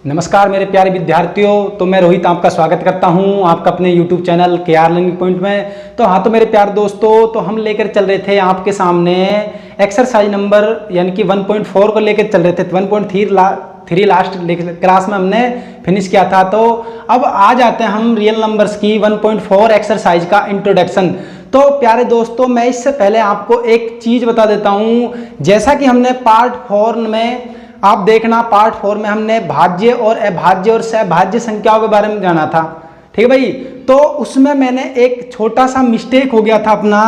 नमस्कार मेरे प्यारे विद्यार्थियों। तो मैं रोहित आपका स्वागत करता हूं आपका अपने YouTube channel KR learning point में। तो मेरे प्यारे दोस्तों, तो हम लेकर चल रहे थे आपके सामने एक्सरसाइज नंबर यानी कि 1.4 को लेकर चल रहे थे। 1.3 लास्ट क्लास में हमने फिनिश किया था। तो अब आ जाते हैं हम रियल नंबर्स की 1.4 एक्सरसाइज का इंट्रोडक्शन। तो प्यारे दोस्तों, मैं इससे पहले आपको एक चीज़ बता देता हूँ। जैसा कि हमने पार्ट 4 में, आप देखना, पार्ट 4 में हमने भाज्य और अभाज्य और सहभाज्य संख्याओं के बारे में जाना था, ठीक है भाई। तो उसमें मैंने एक छोटा सा मिस्टेक हो गया था अपना,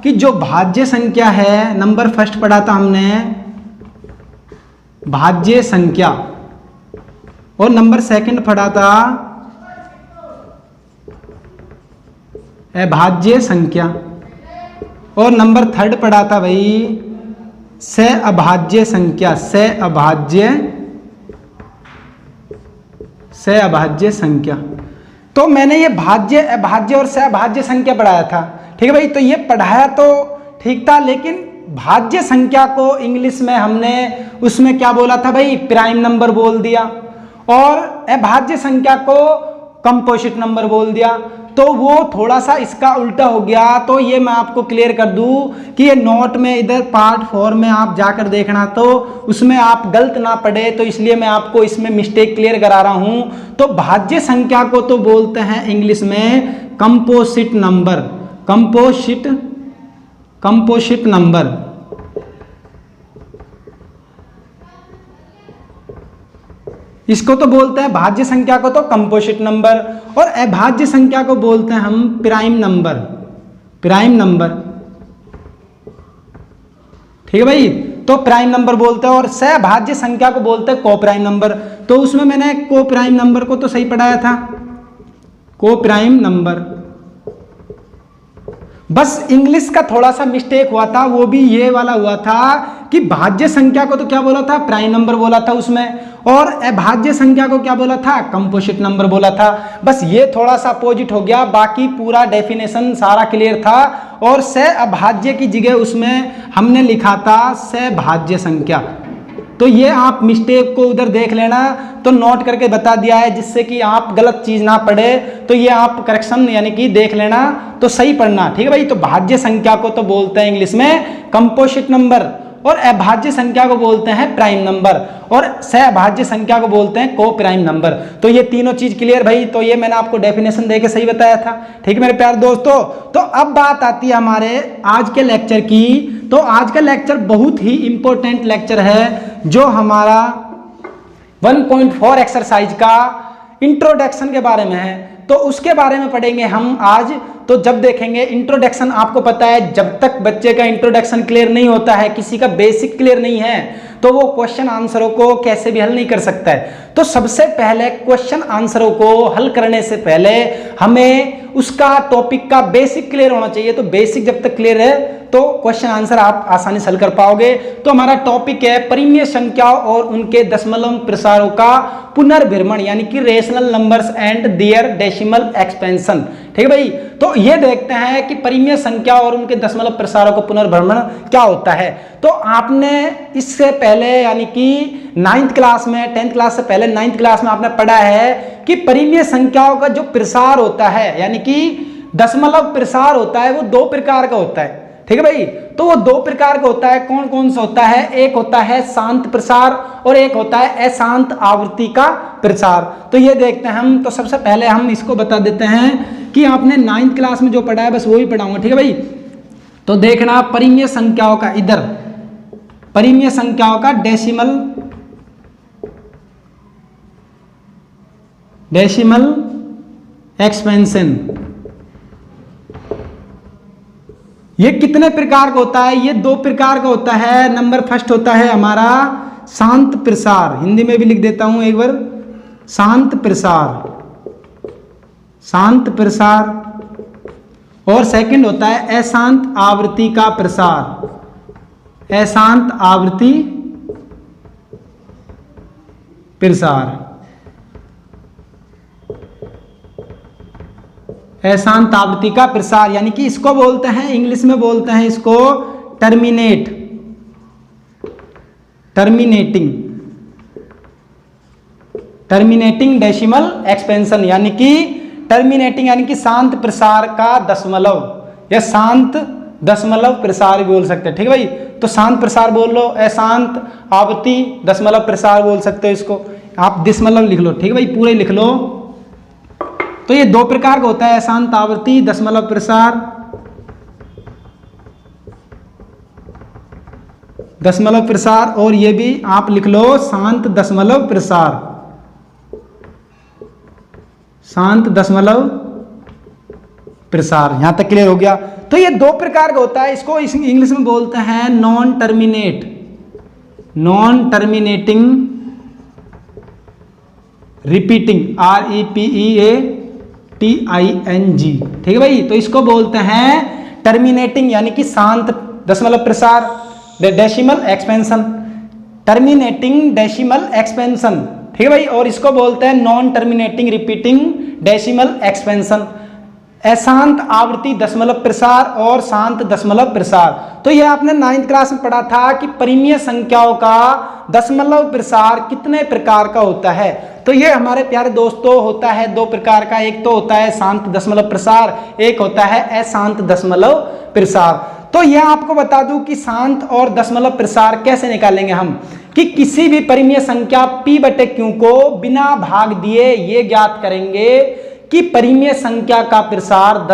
कि जो भाज्य संख्या है, नंबर फर्स्ट पढ़ा था हमने भाज्य संख्या, और नंबर सेकंड पढ़ा था अभाज्य संख्या, और नंबर थर्ड पढ़ा था भाई सहअभाज्य संख्या। सहअभाज्य संख्या। तो मैंने ये भाज्य, अभाज्य और सहअभाज्य संख्या पढ़ाया था, ठीक है भाई। तो ये पढ़ाया तो ठीक था, लेकिन भाज्य संख्या को इंग्लिश में हमने उसमें क्या बोला था भाई, प्राइम नंबर बोल दिया, और अभाज्य संख्या को कंपोजिट नंबर बोल दिया। तो वो थोड़ा सा इसका उल्टा हो गया। तो ये मैं आपको क्लियर कर दूं कि ये नोट में इधर पार्ट 4 में आप जाकर देखना, तो उसमें आप गलत ना पढ़े, तो इसलिए मैं आपको इसमें मिस्टेक क्लियर करा रहा हूं। तो भाज्य संख्या को तो बोलते हैं इंग्लिश में कंपोजिट नंबर। Composite number. इसको तो बोलते हैं, भाज्य संख्या को तो कंपोजिट नंबर, और अभाज्य संख्या को बोलते हैं हम प्राइम नंबर। ठीक है भाई। तो प्राइम नंबर बोलते हैं, और सहभाज्य संख्या को बोलते हैं को प्राइम नंबर। तो उसमें मैंने को प्राइम नंबर को तो सही पढ़ाया था, को प्राइम नंबर। बस इंग्लिश का थोड़ा सा मिस्टेक हुआ था, वो भी ये वाला हुआ था कि भाज्य संख्या को तो क्या बोला था, प्राइम नंबर बोला था उसमें, और अभाज्य संख्या को क्या बोला था, कंपोजिट नंबर बोला था। बस ये थोड़ा सा अपोजिट हो गया, बाकी पूरा डेफिनेशन सारा क्लियर था। और सहअभाज्य की जगह उसमें हमने लिखा था सहभाज्य संख्या। तो ये आप मिस्टेक को उधर देख लेना, तो नोट करके बता दिया है, जिससे कि आप गलत चीज ना पढ़े। तो ये आप करेक्शन यानी कि देख लेना, तो सही पढ़ना, ठीक है भाई। तो भाज्य संख्या को तो बोलते हैं इंग्लिश में कंपोजिट नंबर, और अभाज्य संख्या को बोलते हैं प्राइम नंबर, और सहअभाज्य संख्या को बोलते हैं को प्राइम नंबर। तो ये तीनों चीज क्लियर भाई। तो ये मैंने आपको डेफिनेशन देके सही बताया था, ठीक है मेरे प्यारे दोस्तों। तो अब बात आती है हमारे आज के लेक्चर की। तो आज का लेक्चर बहुत ही इंपॉर्टेंट लेक्चर है, जो हमारा 1.4 एक्सरसाइज का इंट्रोडक्शन के बारे में है। तो उसके बारे में पढ़ेंगे हम आज। तो जब देखेंगे इंट्रोडक्शन, आपको पता है जब तक बच्चे का इंट्रोडक्शन क्लियर नहीं होता है, किसी का बेसिक क्लियर नहीं है, तो वो क्वेश्चन आंसरों को कैसे भी हल नहीं कर सकता है। तो सबसे पहले क्वेश्चन आंसरों को हल करने से पहले हमें उसका टॉपिक का बेसिक क्लियर होना चाहिए। तो बेसिक जब तक क्लियर है, तो क्वेश्चन आंसर आप आसानी से हल कर पाओगे। तो हमारा टॉपिक है परिमेय संख्याओं और उनके दशमलव प्रसारों का पुनर्भ्रमण, यानी कि rational numbers and their decimal expansion, ठीक है भाई। तो ये देखते हैं कि परिमेय संख्या और उनके दशमलव प्रसारों का पुनर्भ्रमण क्या होता है। तो आपने इससे पहले यानी कि 9th क्लास में, 10th क्लास से पहले 9th क्लास में आपने पढ़ा है कि परिमेय संख्याओं का जो प्रसार होता है, यानी कि दशमलव प्रसार होता है, वो 2 प्रकार का होता है, ठीक है भाई। तो वो 2 प्रकार का होता है। कौन कौन सा होता है? एक होता है शांत प्रसार, और एक होता है अशांत आवृत्ति का प्रसार। तो ये देखते हैं हम। तो सबसे पहले हम इसको बता देते हैं कि आपने 9th क्लास में जो पढ़ा है बस वही पढ़ाऊंगा, ठीक है भाई। तो देखना परिमेय संख्याओं का, इधर परिमेय संख्याओं का डेसिमल एक्सपेंशन, ये कितने प्रकार का होता है? ये 2 प्रकार का होता है। नंबर फर्स्ट होता है हमारा शांत प्रसार, हिंदी में भी लिख देता हूं एक बार, शांत प्रसार। और सेकंड होता है अशांत आवृत्ति का प्रसार, अशांत आवृत्ति प्रसार। अशांत आवृत्ति का प्रसार, यानी कि इसको बोलते हैं, इंग्लिश में बोलते हैं इसको टर्मिनेटिंग टर्मिनेटिंग डेसिमल एक्सपेंशन, यानी कि टर्मिनेटिंग यानी कि शांत प्रसार का दशमलव, या शांत दशमलव प्रसार भी बोल सकते हैं। ठीक है भाई, तो शांत प्रसार बोल लो, अशांत आवृत्ति दशमलव प्रसार बोल सकते हो इसको, आप दशमलव लिख लो। ठीक है भाई, पूरे लिख लो। तो ये दो प्रकार का होता है, अशांत आवृत्ति दशमलव प्रसार, दशमलव प्रसार, और ये भी आप लिख लो शांत दशमलव प्रसार, शांत दशमलव प्रसार। यहां तक क्लियर हो गया। तो ये दो प्रकार का होता है, इसको इंग्लिश में बोलते हैं non terminate, non terminating repeating, REPEATING। ठीक है भाई, तो इसको बोलते हैं टर्मिनेटिंग यानी कि शांत दशमलव प्रसार, decimal expansion, terminating decimal expansion. ठीक है भाई, और इसको बोलते हैं non terminating repeating decimal expansion, अशांत आवृत्ति दशमलव प्रसार और शांत दशमलव प्रसार। तो यह आपने 9th क्लास में पढ़ा था कि परिमेय संख्याओं का दशमलव प्रसार कितने प्रकार का होता है। तो ये हमारे प्यारे दोस्तों होता है दो प्रकार का, एक तो होता है शांत दशमलव प्रसार, एक होता है अशांत दशमलव प्रसार। तो यह आपको बता दूं कि शांत और दशमलव प्रसार कैसे निकालेंगे हम, कि किसी भी परिमेय संख्या P/Q को बिना भाग दिए ये ज्ञात करेंगे कि परिमेय संख्या का प्रसार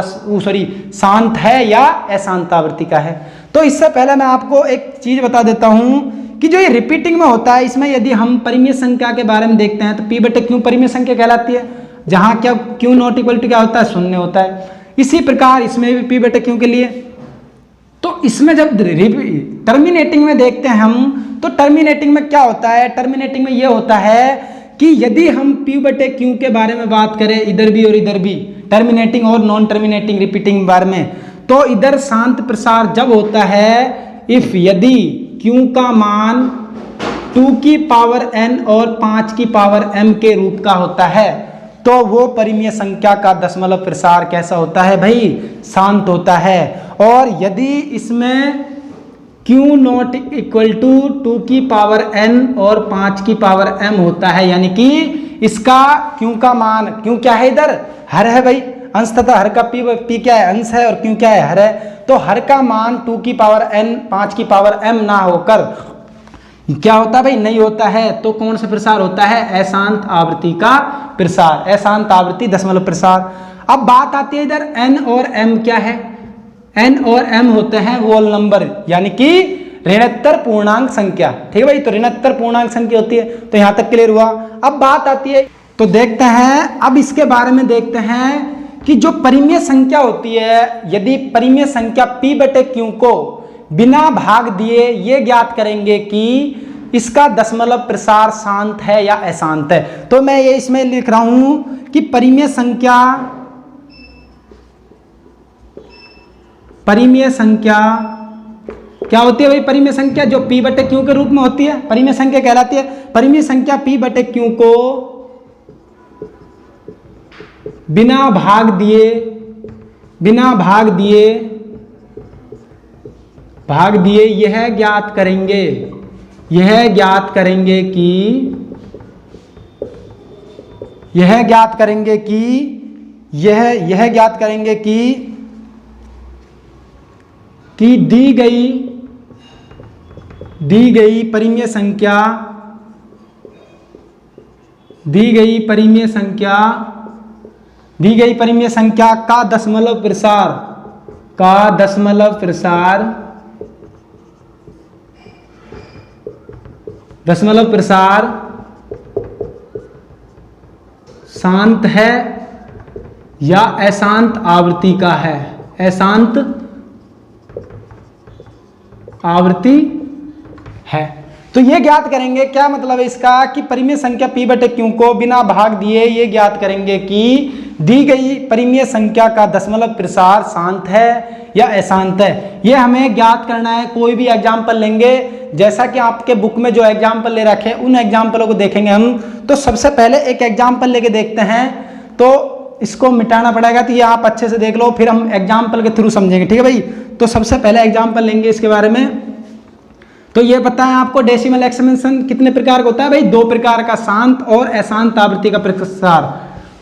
शांत है या अशांत आवृत्ति का है। तो इससे पहले मैं आपको एक चीज बता देता हूं कि जो ये रिपीटिंग में होता है, इसमें यदि हम परिमेय संख्या के बारे में देखते हैं तो P/Q परिमेय संख्या कहलाती है, जहां क्या Q नॉट इक्वल टू क्या होता है, शून्य होता है। इसी प्रकार इसमें भी P/Q के लिए, तो इसमें जब टर्मिनेटिंग में देखते हैं हम, तो टर्मिनेटिंग में क्या होता है, टर्मिनेटिंग में ये होता है कि यदि हम P/Q के बारे में बात करें, इधर भी और इधर भी, टर्मिनेटिंग और नॉन टर्मिनेटिंग रिपीटिंग बारे में, तो इधर शांत प्रसार जब होता है इफ यदि Q का मान 2 की पावर n और 5 की पावर m के रूप का होता है, तो वो परिमेय संख्या का दशमलव प्रसार कैसा होता है भाई, शांत होता है। और यदि इसमें Q नॉट इक्वल टू 2 की पावर n और 5 की पावर m होता है, यानी कि इसका Q का मान, Q क्या है इधर, हर है भाई, अंश तथा हर का P क्या है, अंश है, और Q क्या है, हर है। तो हर का मान 2 की पावर n 5 की पावर m ना होकर क्या होता है भाई, नहीं होता है। तो कौन सा प्रसार होता है, अशांत आवृत्ति का प्रसार, अशांत आवृत्ति दशमलव प्रसार। अब बात आती है इधर n और m क्या है, n और m होते हैं वोल नंबर, यानी कि ऋणोत्तर पूर्णांक संख्या। ठीक है भाई, तो ऋणोत्तर पूर्णांक संख्या होती है। तो यहां तक क्लियर हुआ। अब बात आती है, तो देखते हैं अब इसके बारे में देखते हैं कि जो परिमेय संख्या होती है, यदि परिमेय संख्या P/Q को बिना भाग दिए ये ज्ञात करेंगे कि इसका दशमलव प्रसार शांत है या अशांत है। तो मैं ये इसमें लिख रहा हूं कि परिमेय संख्या क्या होती है भाई, परिमेय संख्या जो P/Q के रूप में होती है, परिमेय संख्या कहलाती है। परिमेय संख्या P/Q को बिना भाग दिए यह ज्ञात करेंगे कि दी गई परिमेय संख्या का दशमलव प्रसार शांत है या अशांत आवृत्ति का है, अशांत आवृत्ति है। तो ये ज्ञात करेंगे, क्या मतलब है इसका, कि परिमेय संख्या P/Q को बिना भाग दिए ये ज्ञात करेंगे कि दी गई परिमेय संख्या का दशमलव प्रसार शांत है या अशांत है। ये हमें ज्ञात करना है। कोई भी एग्जाम्पल लेंगे, जैसा कि आपके बुक में जो एग्जाम्पल ले रखे हैं उन एग्जाम्पलों को देखेंगे हम। तो सबसे पहले एक एग्जाम्पल लेके देखते हैं, तो इसको मिटाना पड़ेगा, तो ये आप अच्छे से देख लो, फिर हम एग्जाम्पल के थ्रू समझेंगे। ठीक है भाई, तो सबसे पहले एग्जाम्पल लेंगे इसके बारे में। तो ये पता है आपको डेसिमल एक्सपेंशन कितने प्रकार का होता है भाई? 2 प्रकार का, शांत और अशांत आवृत्ति का प्रसार।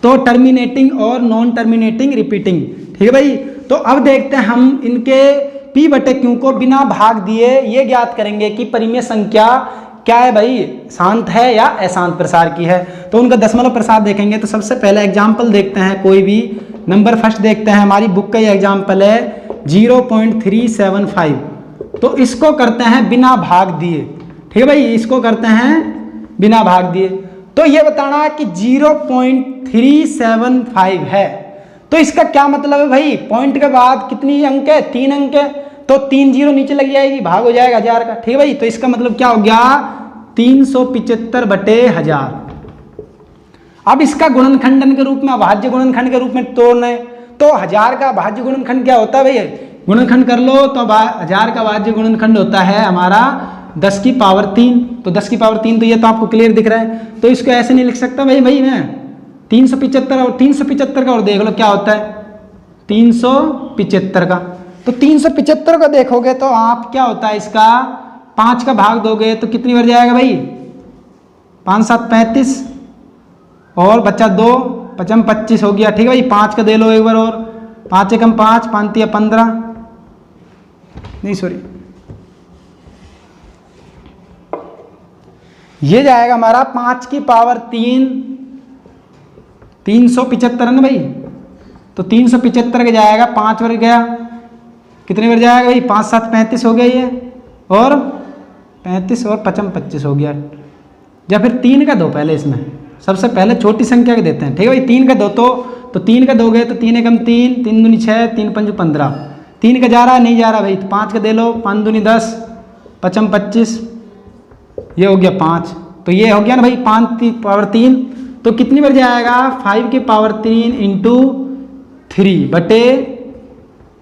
तो टर्मिनेटिंग और नॉन टर्मिनेटिंग रिपीटिंग। ठीक है भाई। तो अब देखते हैं हम इनके P बटे Q को बिना भाग दिए ये ज्ञात करेंगे कि परिमेय संख्या क्या है भाई, शांत है या अशांत प्रसार की है। तो उनका दशमलव प्रसार देखेंगे। तो सबसे पहले एग्जाम्पल देखते हैं, कोई भी नंबर फर्स्ट देखते हैं। हमारी बुक का ये एग्जाम्पल है 0.375। तो इसको करते हैं बिना भाग दिए। ठीक है भाई, इसको करते हैं बिना भाग दिए। तो ये बताना कि 0.375 है, तो इसका क्या मतलब है भाई? पॉइंट के बाद कितनी अंक है? 3 अंक है, तो 3 जीरो नीचे लग जाएगी, भाग हो जाएगा 1000 का। ठीक है भाई। तो इसका मतलब क्या हो गया? 375 बटे 1000। अब इसका गुणनखंडन के रूप में, अभाज्य गुणनखंड के रूप में तोड़ना है। तो 1000 का अभाज्य गुणनखंड क्या होता है भैया? गुणनखंड कर लो तो 1000 का अभाज्य गुणनखंड होता है हमारा 10 की पावर 3। तो 10 की पावर 3, तो ये तो आपको क्लियर दिख रहा है। तो इसको ऐसे नहीं लिख सकता भाई मैं 375 और 375 का, और देख लो क्या होता है 375 का। तो 375 का देखोगे तो आप क्या होता है इसका 5 का भाग दोगे तो कितनी बार जाएगा भाई? 5 7 35 और बच्चा 2 5 25 हो गया। ठीक है भाई। 5 का दे लो एक बार और, 5 एकम 5 5 तिया 15, नहीं सॉरी, ये जाएगा हमारा 5 की पावर 3, 375 है ना भाई। तो 375 का जाएगा, 5 बार गया, कितने बार जाएगा भाई? 5 7 35 हो गया ये, और 35 और 5 25 हो गया। या फिर 3 का दो पहले, इसमें सबसे पहले छोटी संख्या के देते हैं। ठीक है भाई। 3 का दो तो 3 का दोगे तो 3 एकम 3, 3 दूनी 6, 3 पंज 15। 3 का जा रहा है, नहीं जा रहा भाई, तो 5 का दे लो, 5 दूनी 10, 5 25, ये हो गया 5। तो ये हो गया ना भाई 5 की पावर 3। तो कितनी बार जाएगा? 5 की पावर 3 इंटू 3 बटे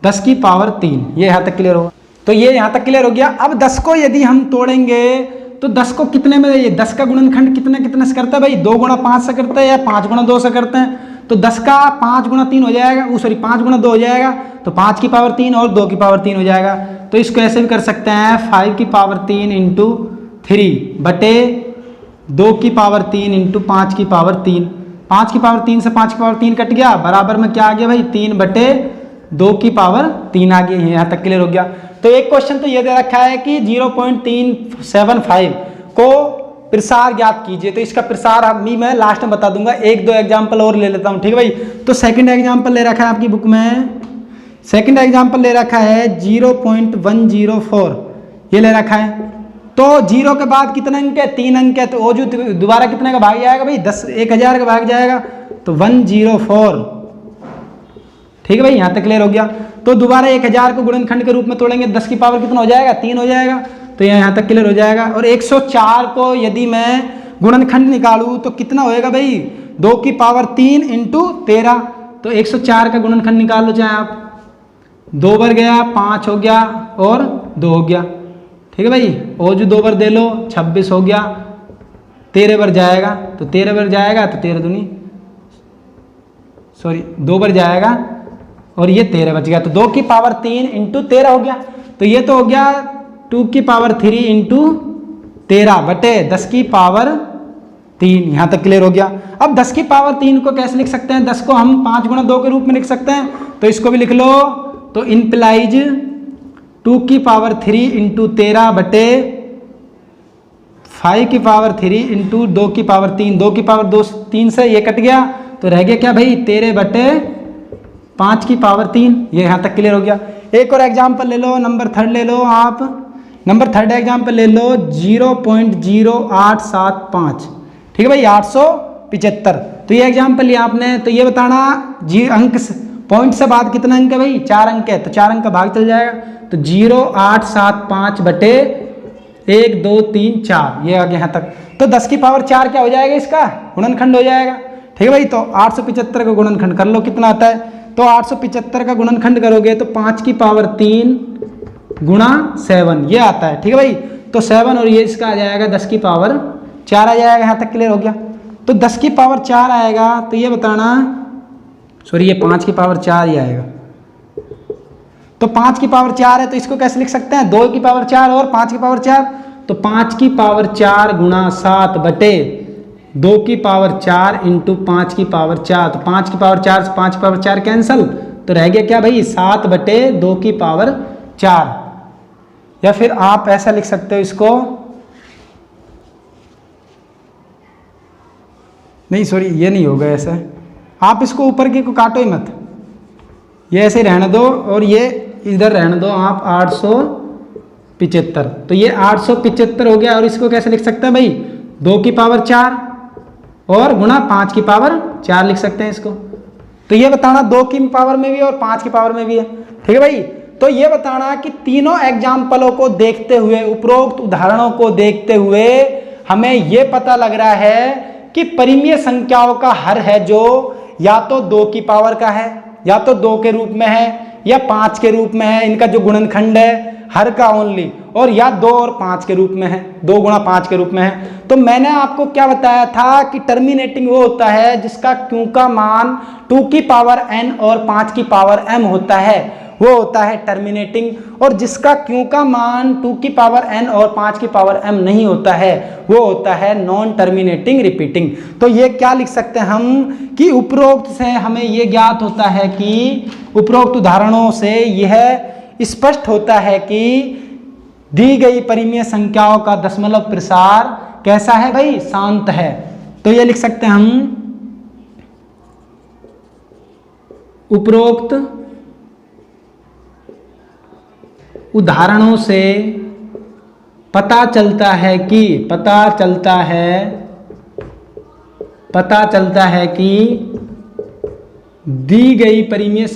10 की पावर 3। ये यहाँ तक क्लियर होगा। तो ये यहाँ तक क्लियर हो गया। अब 10 को यदि हम तोड़ेंगे तो 10 को कितने में, ये 10 का गुणनखंड कितने से करता है भाई? 2 गुणा 5 से करता है या 5 गुणा 2 से करते हैं? तो 10 का 5 गुणा 3 हो जाएगा, सॉरी 5 गुणा 2 हो जाएगा, तो 5 की पावर 3 और 2 की पावर 3 हो जाएगा। तो इसको ऐसे भी कर सकते हैं 5 की पावर 3 इंटू 3 बटे 2 की पावर 3 इंटू 5 की पावर 3। 5 की पावर 3 से 5 की पावर 3 कट गया, बराबर में क्या आ गया भाई? 3 बटे 2 की पावर 3 आ गई। यहाँ तक क्लियर हो गया। तो एक क्वेश्चन तो ये दे रखा है कि 0.375 को प्रसार ज्ञात कीजिए। तो इसका प्रसार अभी मैं लास्ट में बता दूंगा। 1-2 एग्जाम्पल और ले लेता हूँ। ठीक है भाई। तो सेकंड एग्जाम्पल ले रखा है आपकी बुक में, सेकंड एग्जाम्पल ले रखा है 0.104, ये ले रखा है। तो 0 के बाद कितने अंक है? 3 अंक है। तो वो जो दोबारा कितने का भाग जाएगा भाई? 1000 का भाग जाएगा, तो 104। ठीक है भाई। यहाँ तक क्लियर हो गया। तो दोबारा 1000 को गुणनखंड के रूप में तोड़ेंगे, 10 की पावर कितना हो जाएगा? 3 हो जाएगा। तो यहाँ तक क्लियर हो जाएगा। और 104 को यदि मैं गुणनखंड निकालूं तो कितना होएगा भाई? 2 की पावर 3 इंटू 13। तो 104 का गुणनखंड निकाल लो चाहे आप, 2 बार गया 5 हो गया और 2 हो गया। ठीक है भाई। और जो 2 बार दे लो 26 हो गया, 13 बार जाएगा, तो 13 बार जाएगा तो 13 दूनी, सॉरी 2 बार जाएगा और ये 13 बच गया। तो 2 की पावर 3 इंटू 13 हो गया। तो ये तो हो गया 2 की पावर 3 इंटू 13 बटे 10 की पावर 3। यहाँ तक क्लियर हो गया। अब 10 की पावर 3 को कैसे लिख सकते हैं? 10 को हम 5 गुणा 2 के रूप में लिख सकते हैं। तो इसको भी लिख लो। तो इंप्लाइज 2 की पावर 3 इंटू 13 बटे 5 की पावर 3 इंटू 2 की पावर 3। 2 की पावर 2 3 से ये कट गया, तो रह गया क्या भाई? 13 बटे 5 की पावर 3। ये यहाँ तक क्लियर हो गया। एक और एग्जाम्पल ले लो, नंबर 3 ले लो आप। नंबर 3 एग्जाम्पल ले लो 0.0875। ठीक है भाई, 875। तो ये एग्जाम्पल लिया आपने। तो ये बताना जी अंक पॉइंट से बाद कितना अंक है भाई? 4 अंक है, तो 4 अंक का भाग चल जाएगा। तो 0.875 बटे 1 2 3 4, ये आ गया यहाँ तक। तो 10 की पावर 4 क्या हो जाएगा? इसका गुणनखंड हो जाएगा। ठीक है भाई। तो 875 का गुणनखंड कर लो, कितना आता है? तो 875 का गुणनखंड करोगे तो 5 की पावर 3 गुणा 7, ये आता है। ठीक है भाई। तो 7 और ये इसका आ जाएगा 10 की पावर 4 आ जाएगा। यहाँ तक क्लियर हो गया। तो 10 की पावर 4 आएगा, तो ये बताना, सॉरी ये 5 की पावर 4 ही आएगा। तो तो 5 की पावर 4 है, तो इसको कैसे लिख सकते हैं, 2 की पावर 4 और 5 की पावर 4, तो 5 की पावर 4 गुणा 7 बटे 2 की पावर 4 इंटू 5 की पावर 4, तो 5 की पावर 4 से 5 की पावर 4 कैंसल, तो रह गया क्या भाई 7 बटे 2 की पावर 4। या फिर आप ऐसा लिख सकते हो इसको, नहीं सॉरी ये नहीं होगा ऐसा, आप इसको ऊपर की को काटो ही मत, ये ऐसे रहने दो और ये इधर रहने दो आप 875, तो ये 875 हो गया। और इसको कैसे लिख सकते हैं भाई 2 की पावर 4 और गुणा 5 की पावर 4 लिख सकते हैं इसको। तो ये बताना 2 की पावर में भी और 5 की पावर में भी है, ठीक है भाई। तो ये बताना कि तीनों एग्जाम्पलों को देखते हुए, उपरोक्त उदाहरणों को देखते हुए हमें ये पता लग रहा है कि परिमेय संख्याओं का हर है जो या तो 2 की पावर का है, या तो 2 के रूप में है, या 5 के रूप में है, इनका जो गुणनखंड है हर का ओनली, और या 2 और 5 के रूप में है, 2 गुणा 5 के रूप में है। तो मैंने आपको क्या बताया था कि टर्मिनेटिंग वो होता है जिसका क्यू का मान 2 की पावर n और 5 की पावर m होता है, वो होता है टर्मिनेटिंग, और जिसका क्यू का मान 2 की पावर n और 5 की पावर m नहीं होता है वो होता है नॉन टर्मिनेटिंग रिपीटिंग। तो ये क्या लिख सकते हैं हम कि उपरोक्त से हमें ये ज्ञात होता है कि उपरोक्त उदाहरणों से यह स्पष्ट होता है कि दी गई परिमेय संख्याओं का दशमलव प्रसार कैसा है भाई, शांत है। तो ये लिख सकते हैं हम उपरोक्त उदाहरणों से पता चलता है कि दी गई परिमेय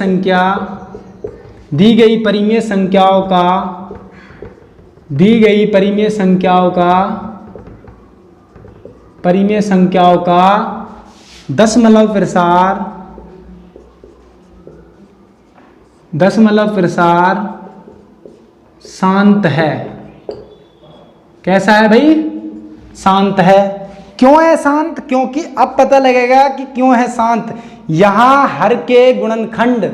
संख्याओं का दशमलव प्रसार शांत है। कैसा है भाई, शांत है। क्यों है शांत, क्योंकि अब पता लगेगा कि क्यों है शांत। यहां हर के गुणनखंड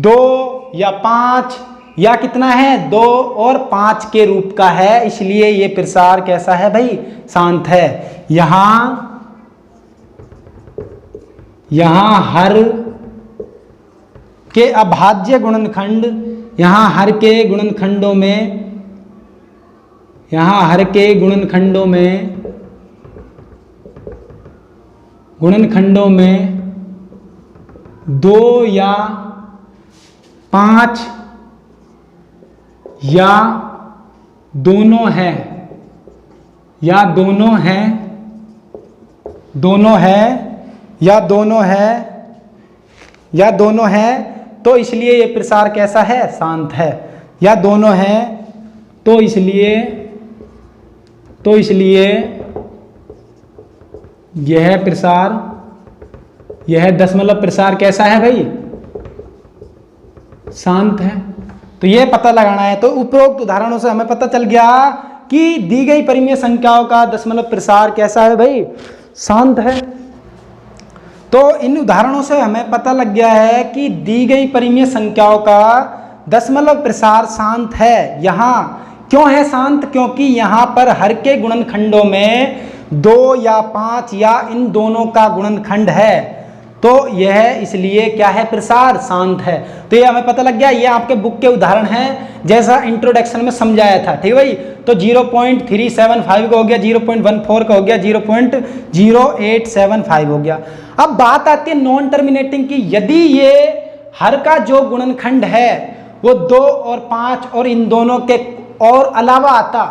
2 या 5 या कितना है 2 और 5 के रूप का है, इसलिए ये प्रसार कैसा है भाई, शांत है। यहां हर के अभाज्य गुणनखंड, यहां हर के गुणनखंडों में 2 या 5 या दोनों है, तो इसलिए ये प्रसार कैसा है, शांत है। या दोनों है तो इसलिए यह दशमलव प्रसार कैसा है भाई, शांत है। तो ये पता लगाना है। तो उपरोक्त उदाहरणों से हमें पता चल गया कि दी गई परिमेय संख्याओं का दशमलव प्रसार कैसा है भाई, शांत है। तो इन उदाहरणों से हमें पता लग गया है कि दी गई परिमेय संख्याओं का दशमलव प्रसार शांत है। यहाँ क्यों है शांत, क्योंकि यहाँ पर हर के गुणनखंडों में 2 या 5 या इन दोनों का गुणनखंड है, तो यह इसलिए क्या है, प्रसार शांत है। तो ये हमें पता लग गया। ये आपके बुक के उदाहरण हैं जैसा इंट्रोडक्शन में समझाया था, ठीक है भाई। तो 0.375 का हो गया, 0.14 का हो गया, 0.0875 हो गया। अब बात आती है नॉन टर्मिनेटिंग की। यदि ये हर का जो गुणनखंड है वो 2 और 5 और इन दोनों के और अलावा आता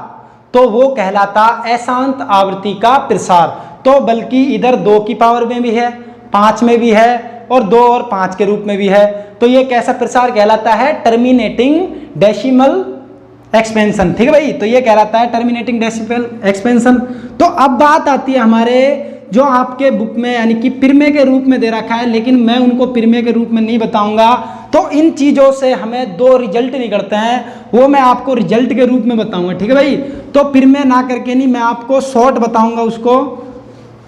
तो वो कहलाता अशांत आवृत्ति का प्रसार। तो बल्कि इधर 2 की पावर में भी है, 5 में भी है और 2 और 5 के रूप में भी है। तो ये कैसा प्रसार कहलाता है, टर्मिनेटिंग डेसिमल एक्सपेंशन, ठीक है भाई। तो ये कहलाता है टर्मिनेटिंग डेसिमल एक्सपेंशन। तो अब बात आती है हमारे जो आपके बुक में यानी कि पिरमे के रूप में दे रखा है, लेकिन मैं उनको पिरमे के रूप में नहीं बताऊंगा। तो इन चीज़ों से हमें 2 रिजल्ट निकलते हैं, वो मैं आपको रिजल्ट के रूप में बताऊंगा, ठीक है भाई। तो पिरमे ना करके नहीं, मैं आपको शॉर्ट बताऊंगा उसको।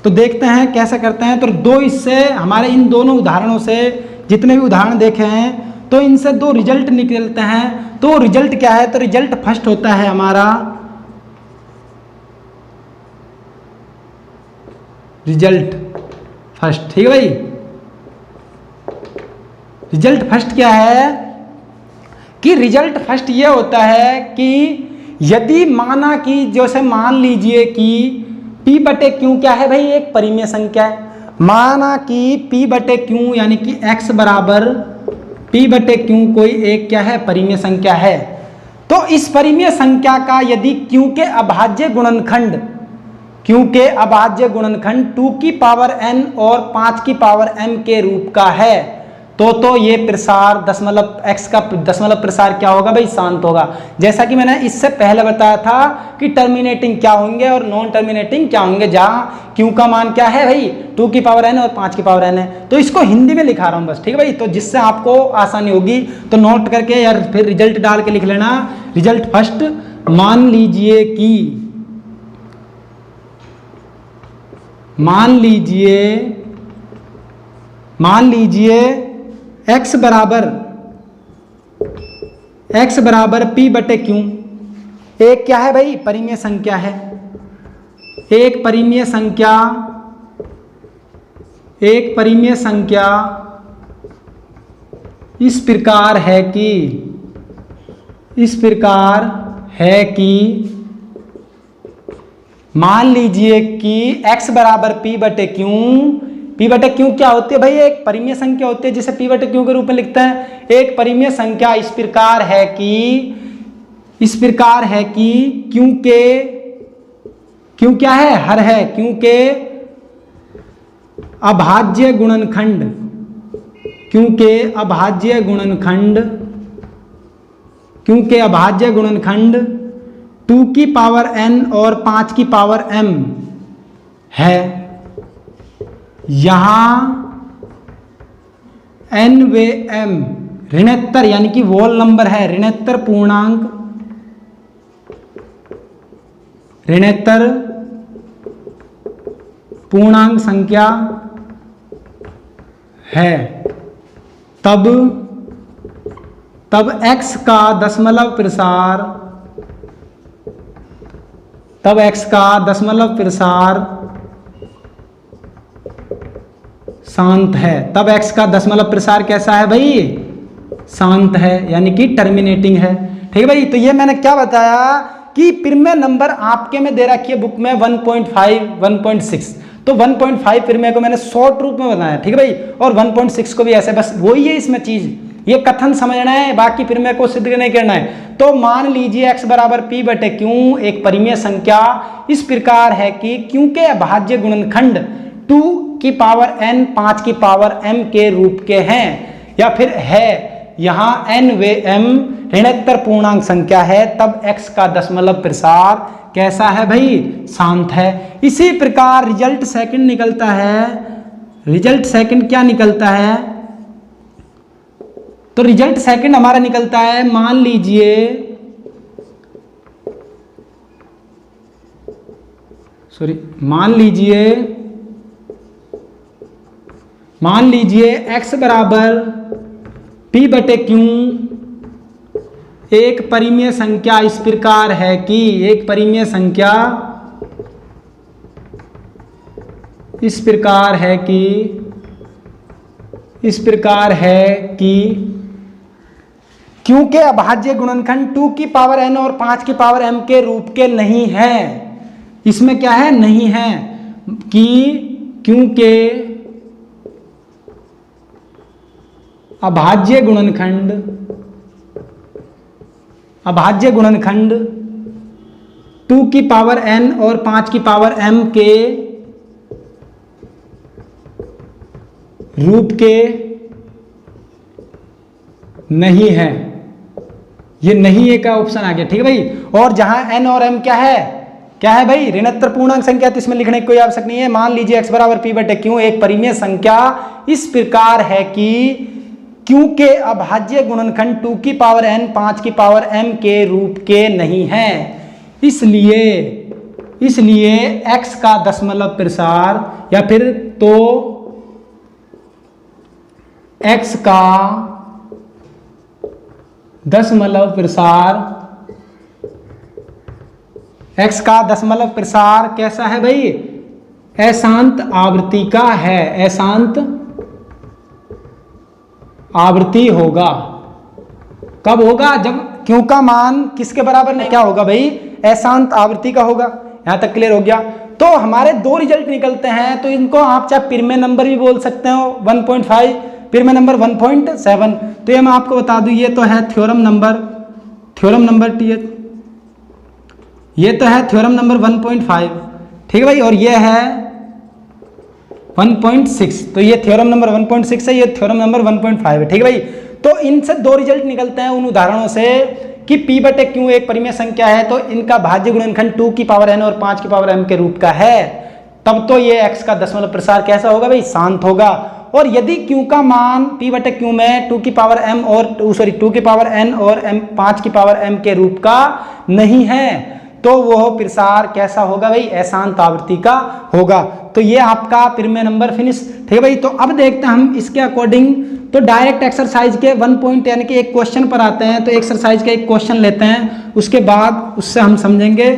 तो देखते हैं कैसे करते हैं। तो 2 इससे हमारे इन दोनों उदाहरणों से जितने भी उदाहरण देखे हैं तो तो इनसे दो रिजल्ट निकलते हैं। तो रिजल्ट क्या है? तो रिजल्ट फर्स्ट होता है हमारा रिजल्ट फर्स्ट। ठीक है भाई, रिजल्ट फर्स्ट क्या है कि रिजल्ट फर्स्ट ये होता है कि यदि माना कि जैसे मान लीजिए कि P बटे Q क्या है भाई? एक परिमेय संख्या है। माना कि P बटे Q यानी कि x बराबर P बटे Q कोई एक क्या है? परिमेय संख्या है। तो इस परिमेय संख्या का यदि Q के अभाज्य गुणनखंड, Q के अभाज्य गुणनखंड 2 की पावर n और 5 की पावर m के रूप का है, तो ये प्रसार दशमलव x का दशमलव प्रसार क्या होगा भाई? शांत होगा। जैसा कि मैंने इससे पहले बताया था कि टर्मिनेटिंग क्या होंगे और नॉन टर्मिनेटिंग क्या होंगे, जहां q का मान क्या है भाई? 2 की पावर n और 5 की पावर n है। तो इसको हिंदी में लिखा रहा हूं बस, ठीक है भाई, तो जिससे आपको आसानी होगी। तो नोट करके या फिर रिजल्ट डाल के लिख लेना। रिजल्ट फर्स्ट, मान लीजिए x बराबर P बटे Q एक क्या है भाई? परिमेय संख्या है। एक परिमेय संख्या इस प्रकार है कि मान लीजिए कि x बराबर P बटे Q क्या होती है भाई? एक परिमेय संख्या होती है जिसे P बटे Q के रूप में लिखते हैं। एक परिमेय संख्या इस प्रकार है कि Q क्या है? हर है। Q के अभाज्य गुणनखंड 2 की पावर n और 5 की पावर m है। यहां n वे m ऋणोत्तर यानी कि वोल नंबर है, ऋणोत्तर पूर्णांक संख्या है, तब x का दशमलव प्रसार शांत है। तब x का दशमलव प्रसार कैसा है भाई? शांत है, यानी कि टर्मिनेटिंग है। ठीक है भाई, तो ये मैंने क्या बताया कि परिमेय नंबर आपके में दे रखी है बुक में 1.5 1.6, तो 1.5 परिमेय को मैंने शॉर्ट रूप में बताया। ठीक है भाई, और 1.6 को भी ऐसे, बस वही है इसमें चीज, ये कथन समझना है, बाकी परिमेय को सिद्ध नहीं करना है। तो मान लीजिए x बराबर P बटे Q एक परिमेय संख्या इस प्रकार है कि Q के अभाज्य गुणनखंड 2 की पावर n 5 की पावर m के रूप के हैं, या फिर है यहां n वे m ऋणोत्तर पूर्णांक संख्या है, तब x का दशमलव प्रसार कैसा है भाई? शांत है। इसी प्रकार रिजल्ट सेकंड निकलता है। रिजल्ट सेकंड क्या निकलता है? तो रिजल्ट सेकंड हमारा निकलता है, मान लीजिए x बराबर P बटे Q एक परिमेय संख्या इस प्रकार है कि Q के अभाज्य गुणनखंड 2 की पावर n और 5 की पावर m के रूप के नहीं है। इसमें क्या है? नहीं है कि Q के अभाज्य गुणनखंड 2 की पावर n और 5 की पावर m के रूप के नहीं है। ये नहीं है का ऑप्शन आ गया। ठीक है भाई, और जहां n और m क्या है भाई? ऋणोत्तर पूर्णांक संख्या, तो इसमें लिखने की कोई आवश्यकता नहीं है। मान लीजिए x बराबर P बटे Q एक परिमेय संख्या इस प्रकार है कि Q के अभाज्य गुणनखंड 2 की पावर n 5 की पावर m के रूप के नहीं है। इसलिए x का दशमलव प्रसार, या फिर तो x का दशमलव प्रसार, x का दशमलव प्रसार कैसा है भाई, अशांत आवृत्ति का है, अशांत आवृत्ति होगा। कब होगा, जब q का मान किसके बराबर नहीं, क्या होगा भाई, अशांत आवृत्ति का होगा। यहां तक क्लियर हो गया। तो हमारे दो रिजल्ट निकलते हैं, तो इनको आप चाहे पिरमे नंबर भी बोल सकते हो, 1.5, पिरमे नंबर 1.7। तो ये मैं आपको बता दूं, ये तो है थ्योरम नंबर ये तो है थ्योरम नंबर 1.5, ठीक है भाई, और ये है 1.6। तो ये थ्योरम नंबर 1.6 है, ये थ्योरम नंबर 1.5 है, ठीक है भाई। तो इनसे दो रिजल्ट निकलते हैं उन उदाहरणों से कि p बटे q एक परिमेय संख्या है, तो इनका भाज्य गुणनखंड 2 की पावर n और 5 की पावर m के रूप का है, तब तो ये x का दशमलव प्रसार कैसा होगा भाई, शांत होगा। और यदि q का मान p बटे q में 2 की पावर m और 2 की पावर n और 5 की पावर m के रूप का नहीं है, तो वह प्रसार कैसा होगा भाई, अशांत आवृत्ति का होगा। तो ये आपका पिरमे नंबर फिनिश, ठीक है भाई। तो अब देखते हैं हम इसके अकॉर्डिंग, तो डायरेक्ट एक्सरसाइज के 1 पॉइंट यानी कि एक क्वेश्चन पर आते हैं। तो एक्सरसाइज का एक क्वेश्चन लेते हैं, उसके बाद उससे हम समझेंगे।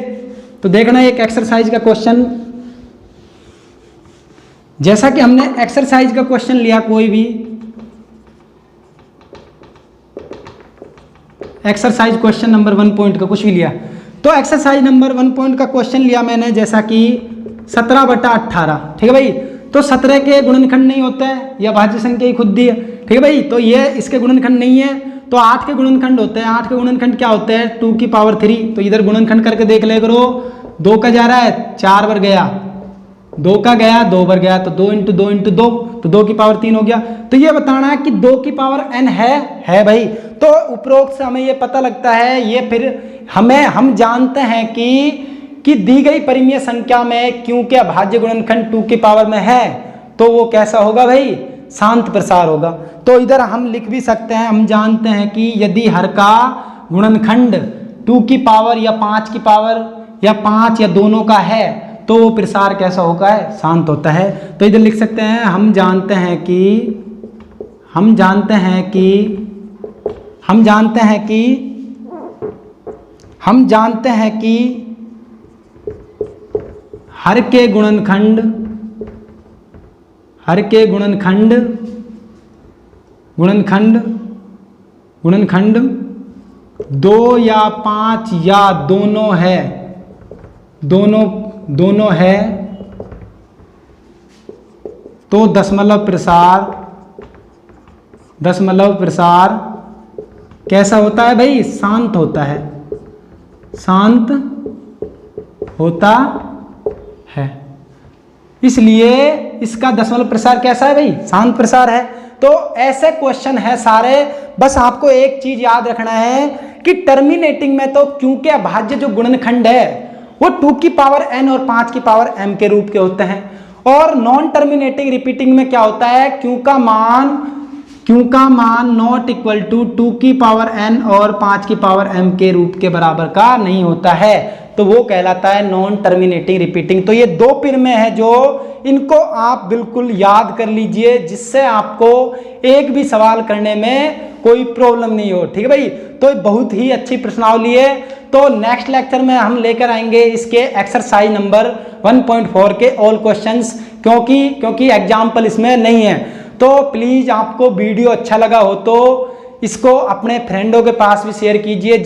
तो देखना एक एक्सरसाइज का क्वेश्चन, जैसा कि हमने एक्सरसाइज का क्वेश्चन लिया, कोई भी एक्सरसाइज क्वेश्चन नंबर 1 पॉइंट का कुछ भी लिया, तो एक्सरसाइज नंबर 1 पॉइंट का क्वेश्चन लिया मैंने, जैसा कि 17/18, ठीक है भाई। तो 17 के गुणनखंड नहीं होता है, यह भाज्य संख्या ही खुद दी है, ठीक है भाई। तो ये इसके गुणनखंड नहीं है, तो 8 के गुणनखंड होते हैं। 8 के गुणनखंड क्या होते हैं, 2 की पावर 3। तो इधर गुणनखंड करके देख ले करो, 2 का जा रहा है 4 बार गया, 2 का गया 2 बार गया, तो 2 × 2 × 2, तो 2 की पावर 3 हो गया। तो ये बताना है कि 2 की पावर n है भाई। तो उपरोक्त से हमें ये पता लगता है, ये फिर हम जानते हैं कि दी गई परिमेय संख्या में q के अभाज्य गुणनखंड 2 की पावर में है, तो वो कैसा होगा भाई, शांत प्रसार होगा। तो इधर हम लिख भी सकते हैं, हम जानते हैं कि यदि हर का गुणनखंड 2 की पावर या 5 की पावर या 5 या दोनों का है, तो वो प्रसार कैसा होगा है, शांत होता है। तो इधर लिख सकते हैं, हम जानते हैं कि हर के गुणनखंड 2 या 5 या दोनों है, दोनों है, तो दशमलव प्रसार कैसा होता है भाई, शांत होता है, शांत होता है। इसलिए इसका दशमलव प्रसार कैसा है भाई, शांत प्रसार है। तो ऐसे क्वेश्चन है सारे, बस आपको एक चीज याद रखना है कि टर्मिनेटिंग में तो क्योंकि अभाज्य जो गुणनखंड है वो 2 की पावर n और 5 की पावर m के रूप के होते हैं, और नॉन टर्मिनेटिंग रिपीटिंग में क्या होता है, q का मान नॉट इक्वल टू 2 की पावर n और 5 की पावर m के रूप के बराबर का नहीं होता है, तो वो कहलाता है नॉन टर्मिनेटिंग रिपीटिंग। तो ये 2 पिरमे हैं जो इनको आप बिल्कुल याद कर लीजिए, जिससे आपको एक भी सवाल करने में कोई प्रॉब्लम नहीं हो, ठीक है भाई। तो बहुत ही अच्छी प्रश्नावली है। तो नेक्स्ट लेक्चर में हम लेकर आएंगे इसके एक्सरसाइज नंबर 1.4 के ऑल क्वेश्चंस, क्योंकि एग्जाम्पल इसमें नहीं है। तो प्लीज आपको वीडियो अच्छा लगा हो तो इसको अपने फ्रेंडों के पास भी शेयर कीजिए।